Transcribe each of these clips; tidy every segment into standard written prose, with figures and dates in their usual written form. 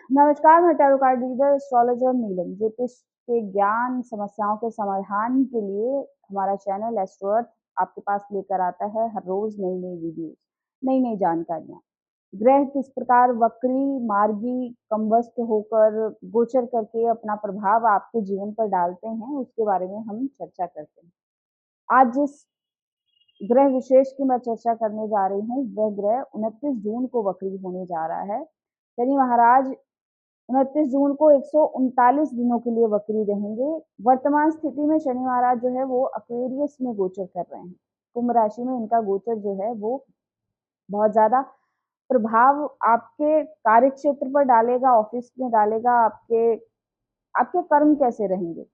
नमस्कार, मैं tarot card reader, astrologer नीलम। ज्योतिष के ज्ञान, समस्याओं के समाधान के लिए हमारा चैनल एस्ट्रो अर्थ आपके पास लेकर आता है हर रोज नई-नई वीडियोस, नई-नई जानकारियाँ। ग्रह किस प्रकार वक्री, मार्गी, कम्बस्ट होकर गोचर करके अपना प्रभाव आपके जीवन पर डालते हैं, उसके बारे में हम चर्चा करते हैं। आज जिस ग्रह विशेष की मैं चर्चा करने जा रही हूँ, वह ग्रह 29 जून को वक्री होने जा रहा है। शनि महाराज 29 जून को 139 दिनों के लिए वक्री रहेंगे। वर्तमान स्थिति में शनि महाराज जो है वो एक्वेरियस में गोचर कर रहे हैं। कुंभ राशि में इनका गोचर जो है वो बहुत ज्यादा प्रभाव आपके कार्य क्षेत्र पर डालेगा, ऑफिस में डालेगा। आपके आपके कर्म कैसे रहेंगे,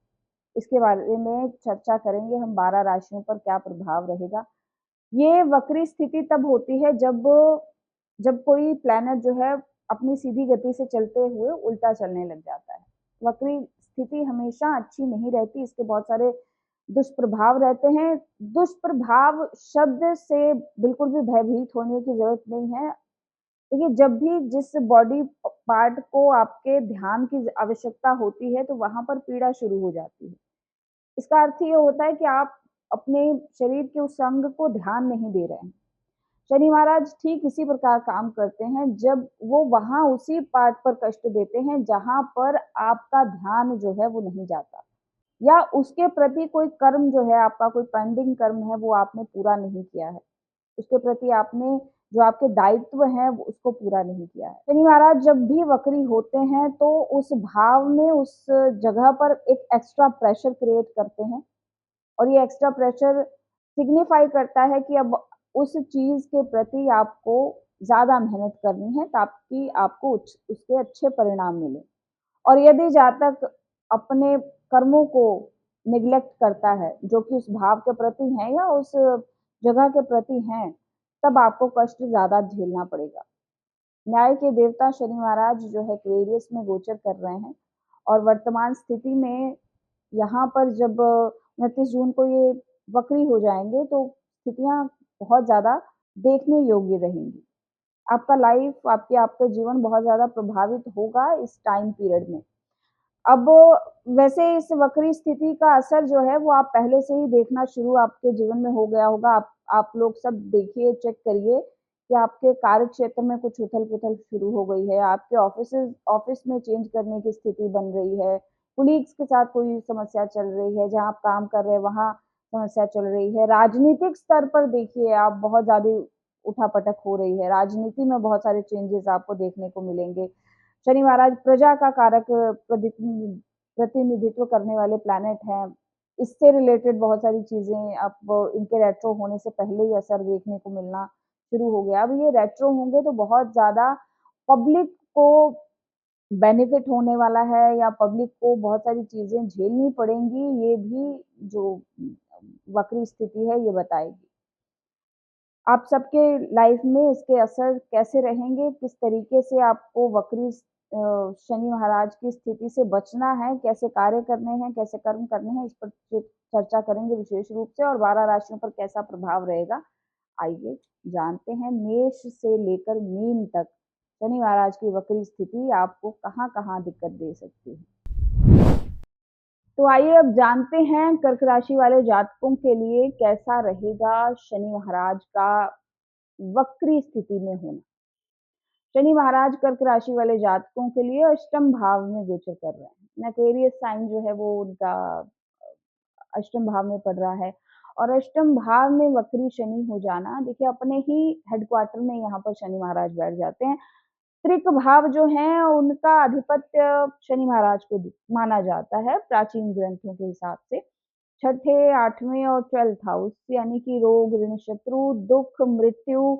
इसके बारे में चर्चा करेंगे हम। 12 राशियों पर क्या प्रभाव रहेगा। ये वक्री स्थिति तब होती है जब जब कोई प्लैनेट जो है अपनी सीधी गति से चलते हुए उल्टा चलने लग जाता है। वक्री स्थिति हमेशा अच्छी नहीं रहती, इसके बहुत सारे दुष्प्रभाव रहते हैं। दुष्प्रभाव शब्द से बिल्कुल भी भयभीत होने की जरूरत नहीं है। देखिए, जब भी जिस बॉडी पार्ट को आपके ध्यान की आवश्यकता होती है, तो वहां पर पीड़ा शुरू हो जाती है। इसका अर्थ ये होता है कि आप अपने शरीर के उस अंग को ध्यान नहीं दे रहे हैं। शनि महाराज ठीक इसी प्रकार काम करते हैं, जब वो वहां उसी पार्ट पर कष्ट देते हैं जहां पर आपका ध्यान जो है वो नहीं जाता, या उसके प्रति कोई कर्म जो है, आपका कोई पेंडिंग कर्म है, वो आपने पूरा नहीं किया है। उसके प्रति आपने जो आपके दायित्व हैं उसको पूरा नहीं किया है। शनि महाराज जब भी वक्री होते हैं तो उस भाव में, उस जगह पर एक एक्स्ट्रा प्रेशर क्रिएट करते हैं, और ये एक्स्ट्रा प्रेशर सिग्निफाई करता है कि अब उस चीज के प्रति आपको ज्यादा मेहनत करनी है ताकि आपको उसके अच्छे परिणाम मिले। और यदि जातक अपने कर्मों को निग्लेक्ट करता है, जो कि उस भाव के प्रति हैं या उस जगह के प्रति हैं, तब आपको कष्ट ज्यादा झेलना पड़ेगा। न्याय के देवता शनि महाराज जो है एक्वेरियस में गोचर कर रहे हैं, और वर्तमान स्थिति में यहाँ पर जब 29 जून को ये वक्री हो जाएंगे तो स्थितियां बहुत ज्यादा देखने योग्य रहेंगी। आपका लाइफ, आपका जीवन बहुत ज्यादा प्रभावित होगा इस टाइम पीरियड में। अब वैसे इस वक्री स्थिति का असर जो है वो आप पहले से ही देखना शुरू आपके जीवन में हो गया होगा। आप लोग सब देखिए, चेक करिए कि आपके कार्य क्षेत्र में कुछ उथल पुथल शुरू हो गई है, आपके ऑफिस में चेंज करने की स्थिति बन रही है, कुलीग्स के साथ कोई समस्या चल रही है, जहाँ आप काम कर रहे हैं वहाँ समस्या चल रही है। राजनीतिक स्तर पर देखिए, आप बहुत ज्यादा उठापटक हो रही है, राजनीति में बहुत सारे चेंजेस आपको देखने को मिलेंगे। शनि महाराज प्रजा का कारक प्रतिनिधित्व करने वाले प्लैनेट हैं। इससे रिलेटेड बहुत सारी चीजें अब इनके रेट्रो होने से पहले ही असर देखने को मिलना शुरू हो गया। अब ये रेट्रो होंगे तो बहुत ज्यादा पब्लिक को बेनिफिट होने वाला है, या पब्लिक को बहुत सारी चीजें झेलनी पड़ेंगी, ये भी जो वक्री स्थिति है ये बताएगी। आप सबके लाइफ में इसके असर कैसे रहेंगे, किस तरीके से आपको वक्री शनि महाराज की स्थिति से बचना है, कैसे कार्य करने हैं, कैसे कर्म करने हैं, इस पर चर्चा करेंगे विशेष रूप से। और 12 राशियों पर कैसा प्रभाव रहेगा, आइए जानते हैं। मेष से लेकर मीन तक शनि महाराज की वक्री स्थिति आपको कहाँ कहाँ दिक्कत दे सकती है। तो आइए अब जानते हैं कर्क राशि वाले जातकों के लिए कैसा रहेगा शनि महाराज का वक्री स्थिति में होना। शनि महाराज कर्क राशि वाले जातकों के लिए अष्टम भाव में गोचर कर रहे हैं। एक्वेरियस साइन जो है वो उनका अष्टम भाव में पड़ रहा है, और अष्टम भाव में वक्री शनि हो जाना, देखिए अपने ही हेडक्वार्टर में यहाँ पर शनि महाराज बैठ जाते हैं। त्रिक भाव जो है उनका आधिपत्य शनि महाराज को माना जाता है प्राचीन ग्रंथों के हिसाब से। छठे, आठवें और 12th हाउस, यानी कि रोग, ऋण, शत्रु, दुख, मृत्यु,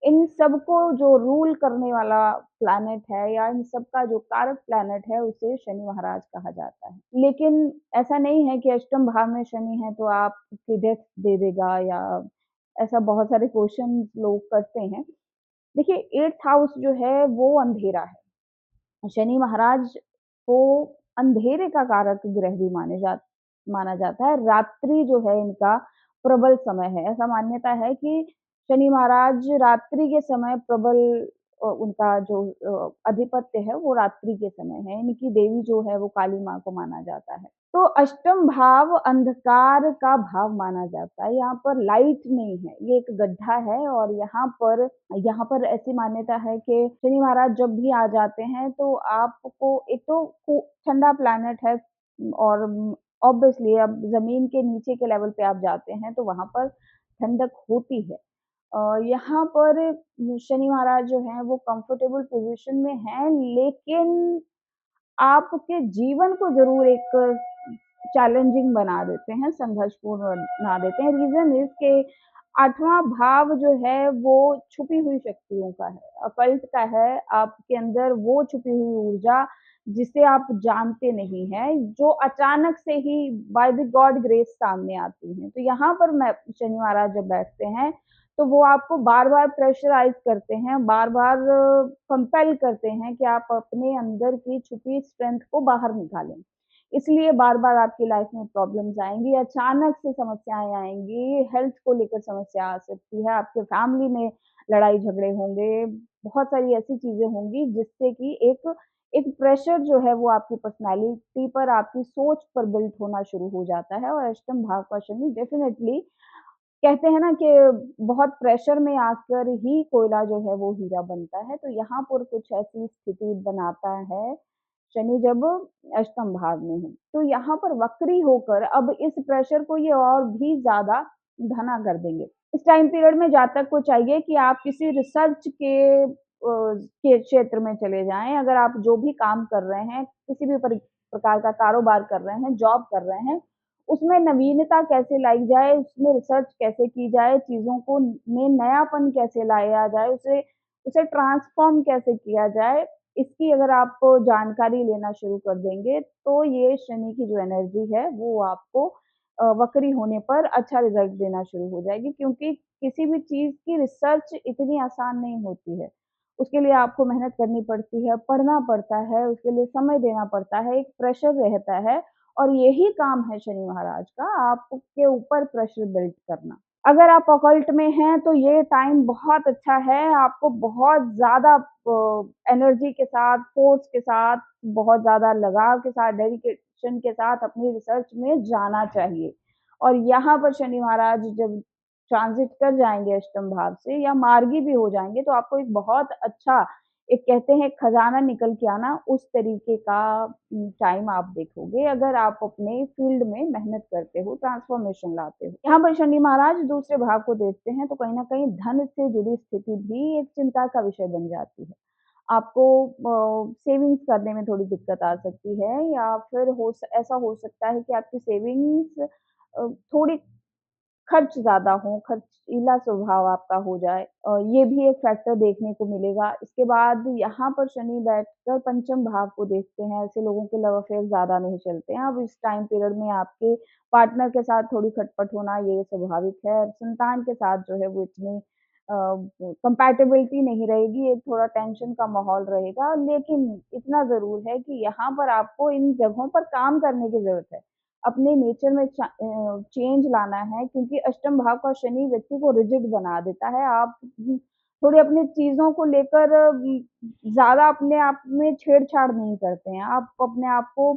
इन सबको जो रूल करने वाला प्लैनेट है, या इन सब का जो कारक प्लैनेट है, उसे शनि महाराज कहा जाता है। लेकिन ऐसा नहीं है कि अष्टम भाव में शनि है तो आपकी डेथ दे देगा, या ऐसा बहुत सारे क्वेश्चन लोग करते हैं। देखिए, 8th हाउस जो है वो अंधेरा है। शनि महाराज को अंधेरे का कारक ग्रह भी माना जाता है। रात्रि जो है इनका प्रबल समय है। ऐसा मान्यता है कि शनि महाराज रात्रि के समय प्रबल उनका जो अधिपत्य है वो रात्रि के समय है। इनकी देवी जो है वो काली माँ को माना जाता है। तो अष्टम भाव अंधकार का भाव माना जाता है, यहाँ पर लाइट नहीं है, ये एक गड्ढा है और यहाँ पर ऐसी मान्यता है कि शनि महाराज जब भी आ जाते हैं तो आपको एक तो ठंडा प्लैनेट है और ऑब्वियसली अब ज़मीन के नीचे के लेवल पे आप जाते हैं तो वहाँ पर ठंडक होती है। यहाँ पर शनि महाराज जो हैं वो कंफर्टेबल पोज़ीशन में हैं, लेकिन आपके जीवन को ज़रूर एक चैलेंजिंग बना देते हैं, संघर्षपूर्ण बना देते हैं। रीज़न इज़ कि 8वाँ भाव जो है वो छुपी हुई शक्तियों का है, अकल्ट का है, आपके अंदर वो छुपी हुई ऊर्जा जिसे आप जानते नहीं हैं, जो अचानक से ही बाय द गॉड ग्रेस सामने आती हैं। तो यहाँ पर मैं शनि महाराज जब बैठते हैं, तो वो आपको बार-बार प्रेशराइज़ करते हैं, बार-बार कंपेल करते हैं कि आप अपने अंदर की छुपी स्ट्रेंथ को बाहर निकालें। इसलिए बार-बार आपकी लाइफ में प्रॉब्लम्स आएँगी, अचानक से समस्याएँ आएँगी, हेल्थ को लेकर समस्या आ सकती है, आपके फैमिली में लड़ाई-झगड़े होंगे, बहुत सारी ऐसी चीज़ें होंगी जिससे कि एक एक प्रेशर जो है वो आपकी पर्सनैलिटी पर, आपकी सोच पर बिल्ड होना शुरू हो जाता है और अष्टम भाव का शनि डेफ़िनेटली कहते हैं ना कि बहुत प्रेशर में आकर ही कोयला जो है वो हीरा बनता है, तो यहाँ पर कुछ ऐसी स्थिति बनाता है शनि जब अष्टम भाव में है। तो यहाँ पर वक्री होकर अब इस प्रेशर को ये और भी ज़्यादा घना कर देंगे। इस टाइम पीरियड में जातक को चाहिए कि आप किसी रिसर्च के क्षेत्र में चले जाएँ। अगर आप जो भी काम कर रहे हैं, किसी भी प्रकार का कारोबार कर रहे हैं, जॉब कर रहे हैं, उसमें नवीनता कैसे लाई जाए, उसमें रिसर्च कैसे की जाए, चीज़ों को में नयापन कैसे लाया जाए, उसे उसे ट्रांसफ़ॉर्म कैसे किया जाए, इसकी अगर आप जानकारी लेना शुरू कर देंगे, तो ये शनि की जो एनर्जी है, वो आपको वक्री होने पर अच्छा रिज़ल्ट देना शुरू हो जाएगी क्योंकि किसी भी चीज़ की रिसर्च इतनी आसान नहीं होती है। उसके लिए आपको मेहनत करनी पड़ती है, पढ़ना पड़ता है, उसके लिए समय देना पड़ता है, एक प्रेशर रहता है और यही काम है शनि महाराज का, आपके ऊपर प्रेशर बिल्ड करना। अगर आप ऑकल्ट में हैं, तो ये टाइम बहुत अच्छा है, आपको बहुत ज़्यादा एनर्जी के साथ, फ़ोर्स के साथ, बहुत ज़्यादा लगाव के साथ, डेडिकेशन के साथ अपनी रिसर्च में जाना चाहिए। और यहाँ पर शनि महाराज जब ट्रांज़िट कर जाएँगे अष्टम भाव से या मार्गी भी हो जाएँगे, तो आपको एक बहुत अच्छा एक कहते हैं खज़ाना निकल के आना, उस तरीके का टाइम आप देखोगे अगर आप अपने फ़ील्ड में मेहनत करते हो, ट्रांसफ़ॉर्मेशन लाते हो। यहाँ पर शनि महाराज दूसरे भाव को देखते हैं, तो कहीं न कहीं धन से जुड़ी स्थिति भी एक चिंता का विषय बन जाती है। आपको सेविंग्स करने में थोड़ी दिक्कत आ सकती है या फिर ऐसा हो सकता है कि आपकी सेविंग्स थोड़ी खर्च ज़्यादा हो, खर्चीला स्वभाव आपका हो जाए ये भी एक फैक्टर देखने को मिलेगा। इसके बाद यहाँ पर शनि बैठकर पंचम भाव को देखते हैं, ऐसे लोगों के लव अफेयर ज़्यादा नहीं चलते हैं। अब इस टाइम पीरियड में आपके पार्टनर के साथ थोड़ी खटपट होना ये स्वाभाविक है। संतान के साथ जो है वो इतनी कंपैटिबिलिटी नहीं रहेगी, एक थोड़ा टेंशन का माहौल रहेगा। लेकिन इतना ज़रूर है कि यहाँ पर आपको इन जगहों पर काम करने की ज़रूरत है। अपने नेचर में चेंज लाना है क्योंकि अष्टम भाव का शनि व्यक्ति को रिजिड बना देता है। आप थोड़ी अपनी चीज़ों को लेकर ज़्यादा अपने आप में छेड़-छाड़ नहीं करते हैं। आप अपने आप को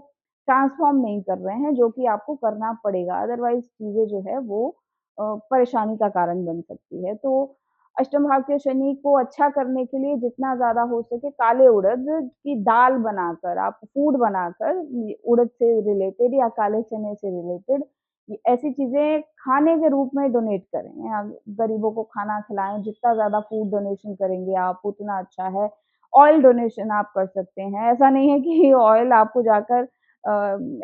ट्रांसफ़ॉर्म नहीं कर रहे हैं, जो कि आपको करना पड़ेगा। अदरवाइज़ चीज़ें जो है वो परेशानी का कारण बन सकती है। तो अष्टम भाव के शनि को अच्छा करने के लिए जितना ज़्यादा हो सके काले उड़द की दाल बनाकर, आप फूड बनाकर उड़द से रिलेटेड या काले चने से रिलेटेड ऐसी चीज़ें खाने के रूप में डोनेट करें। गरीबों को खाना खिलाएँ, जितना ज़्यादा फूड डोनेशन करेंगे आप उतना अच्छा है। ऑयल डोनेशन आप कर सकते हैं, ऐसा नहीं है कि ऑयल आपको जाकर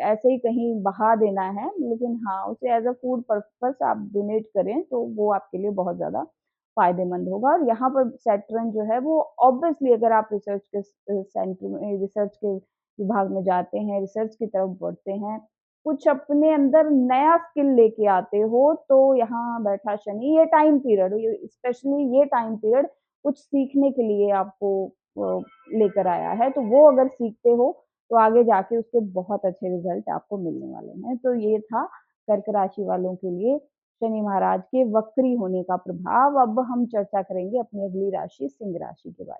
ऐसे ही कहीं बहा देना है, लेकिन हाँ, उसे एज़ अ फूड पर्पज़ आप डोनेट करें, तो वो आपके लिए बहुत ज़्यादा फ़ायदेमंद होगा और यहाँ पर सैटर्न जो है वो ऑब्वियसली अगर आप रिसर्च के सेंटर में रिसर्च के विभाग में जाते हैं, रिसर्च की तरफ बढ़ते हैं, कुछ अपने अंदर नया स्किल लेके आते हो, तो यहाँ बैठा शनि ये टाइम पीरियड ये स्पेशली ये टाइम पीरियड कुछ सीखने के लिए आपको लेकर आया है, तो वो अगर सीखते हो, तो आगे जाके उसके बहुत अच्छे रिज़ल्ट आपको मिलने वाले हैं। तो ये था कर्क राशि वालों के लिए शनि महाराज के वक्री होने का प्रभाव। अब हम चर्चा करेंगे अपनी अगली राशि सिंह राशि के बारे में।